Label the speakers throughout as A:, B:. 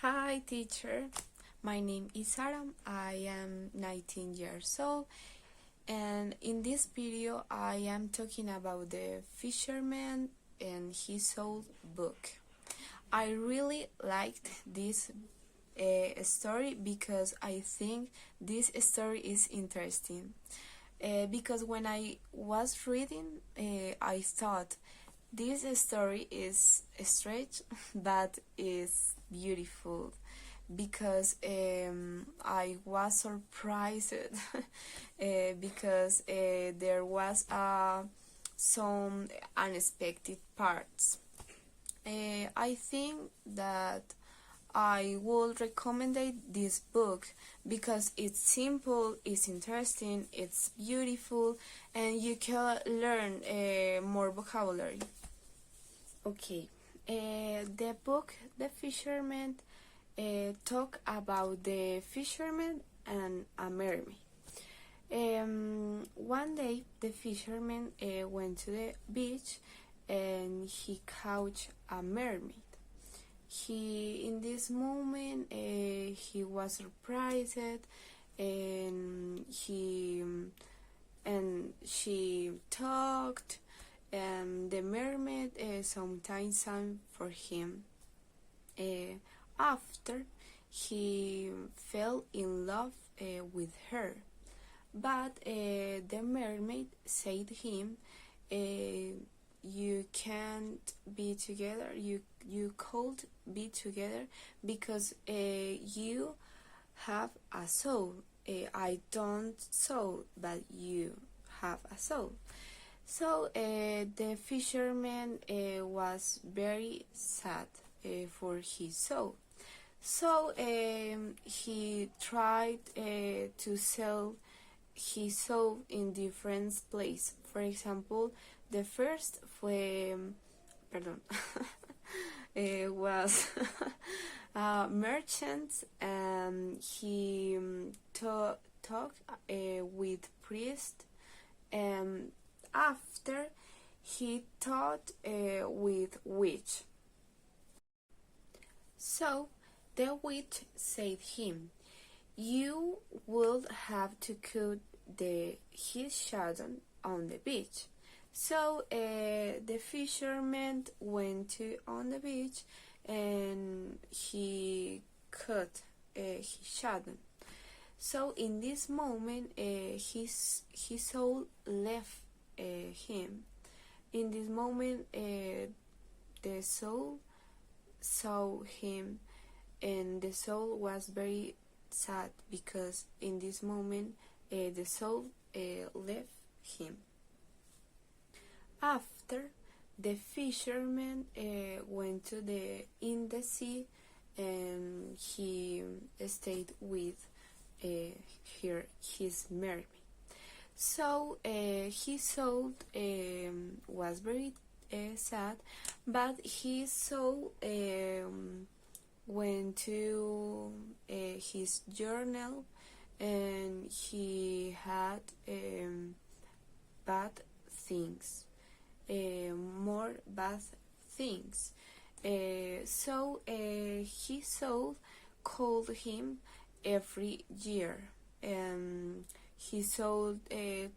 A: Hi teacher, my name is Sarah. I am 19 years old, and in this video I am talking about the Fisherman and his old book. I really liked this story because I think this story is interesting. Because when I was reading, I thought this story is strange but is beautiful because I was surprised because there was some unexpected parts. I think that I would recommend this book because it's simple, it's interesting, it's beautiful, and you can learn more vocabulary. Okay, the book The Fisherman talk about the fisherman and a mermaid. One day the fisherman went to the beach and he caught a mermaid. In this moment he was surprised and she talked, and the mermaid sometimes sang for him. After he fell in love with her, but the mermaid said to him, you can't be together, you could be together because you have a soul. I don't soul, but you have a soul. So the fisherman was very sad for his soul. So he tried to sell his soul in different places. For example, the first was merchants, and he talked with priest, and after he talked with witch. So the witch said him, you would have to cut his shadow on the beach. So the fisherman went on the beach and he cut his shadow. So in this moment his soul left him. In this moment the soul saw him, and the soul was very sad because in this moment the soul left him. After, the fisherman went in the sea, and he stayed with his mermaid. So his soul was very sad, but his soul went to his journal, and he had bad things, more bad things. So his soul called him every year, and his soul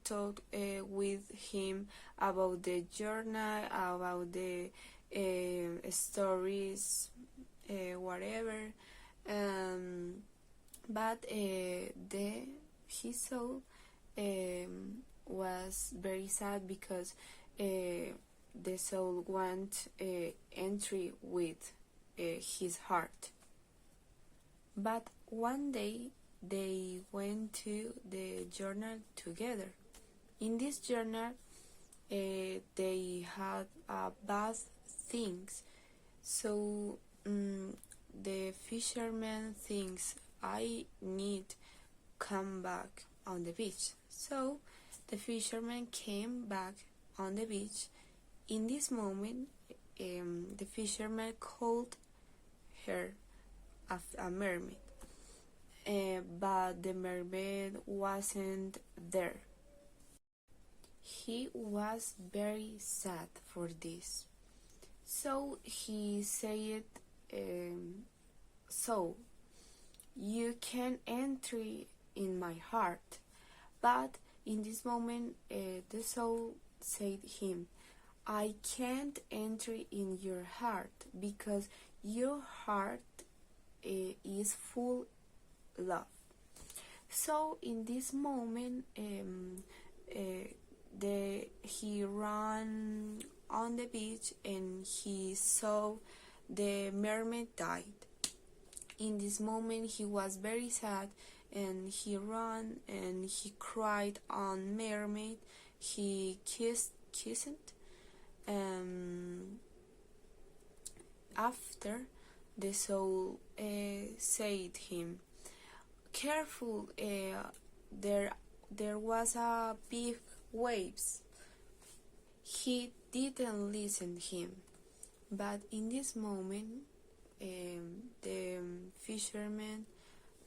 A: talked with him about the journal, about the stories, whatever. But his soul was very sad because the soul want entry with his heart. But one day they went to the journal together. In this journal they had bad things. So the fisherman thinks, I need come back on the beach. So the fisherman came back on the beach. In this moment the fisherman called her a mermaid, but the mermaid wasn't there. He was very sad for this. So he said soul. You can enter in my heart. But in this moment, the soul said him, I can't enter in your heart because your heart is full love. So in this moment, he ran on the beach and he saw the mermaid died. In this moment, he was very sad and he ran and he cried on mermaid. He kissed after the soul said him, careful, there was a big waves. He didn't listen him, but in this moment the fisherman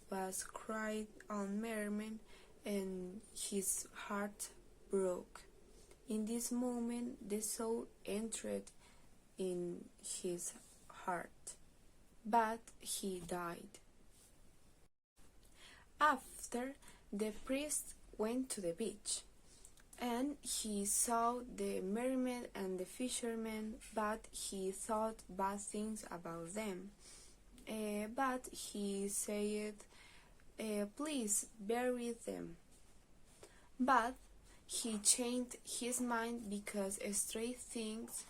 A: was cried on mermaid and his heart broke. In this moment the soul entered in his heart, but he died. After, the priest went to the beach, and he saw the mermaid and the fisherman, but he thought bad things about them. But he said, please bury them. But he changed his mind because strange things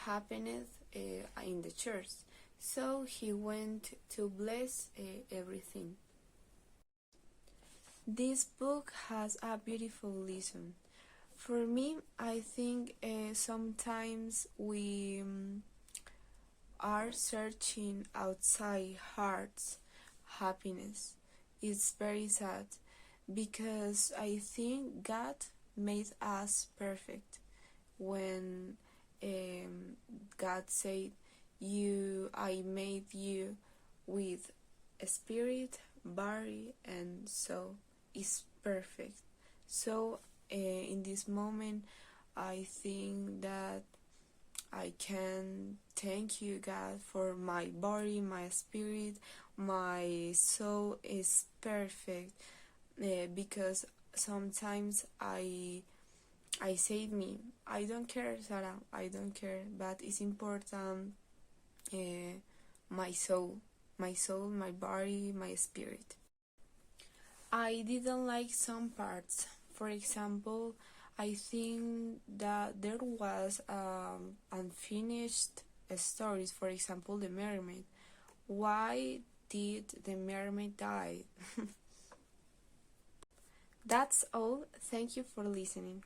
A: happened in the church. So he went to bless everything. This book has a beautiful lesson. For me, I think sometimes we are searching outside heart's happiness. It's very sad because I think God made us perfect. When God said, I made you with a spirit, body, and soul is perfect. So in this moment, I think that I can thank you, God, for my body, my spirit, my soul is perfect. Because sometimes I say me, I don't care, Sarah, I don't care, but it's important my soul, my body, my spirit. I didn't like some parts. For example, I think that there was unfinished stories. For example, the mermaid. Why did the mermaid die? That's all. Thank you for listening.